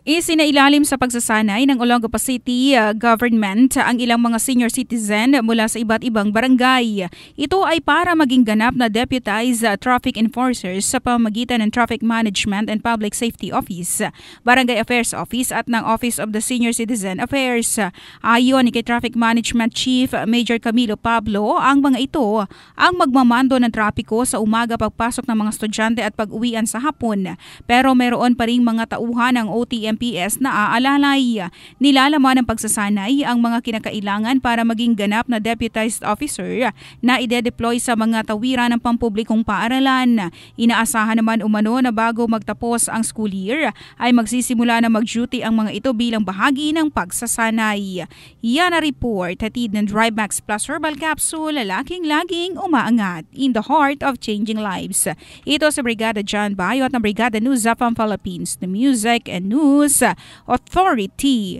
Isinailalim sa pagsasanay ng Olongapo City government ang ilang mga senior citizen mula sa iba't ibang barangay. Ito ay para maging ganap na deputized traffic enforcers sa pamamagitan ng Traffic Management and Public Safety Office, Barangay Affairs Office at ng Office of the Senior Citizen Affairs. Ayon kay Traffic Management Chief Major Camilo Pablo, ang mga ito ang magmamando ng trapiko sa umaga pagpasok ng mga estudyante at pag-uwian sa hapon. Pero meron pa ring mga tauhan ng OTMPS na aalalay. Nilalaman ng pagsasanay ang mga kinakailangan para maging ganap na deputized officer na ide-deploy sa mga tawiran ng pampublikong paaralan. Inaasahan naman umano na bago magtapos ang school year ay magsisimula na mag-duty ang mga ito bilang bahagi ng pagsasanay. Yan na report, hatid ng DriveMax Plus Herbal Capsule, laging umaangat in the heart of changing lives. Ito sa Brigada John Bayo at ng Brigada News of Philippines, the Music and News Authority.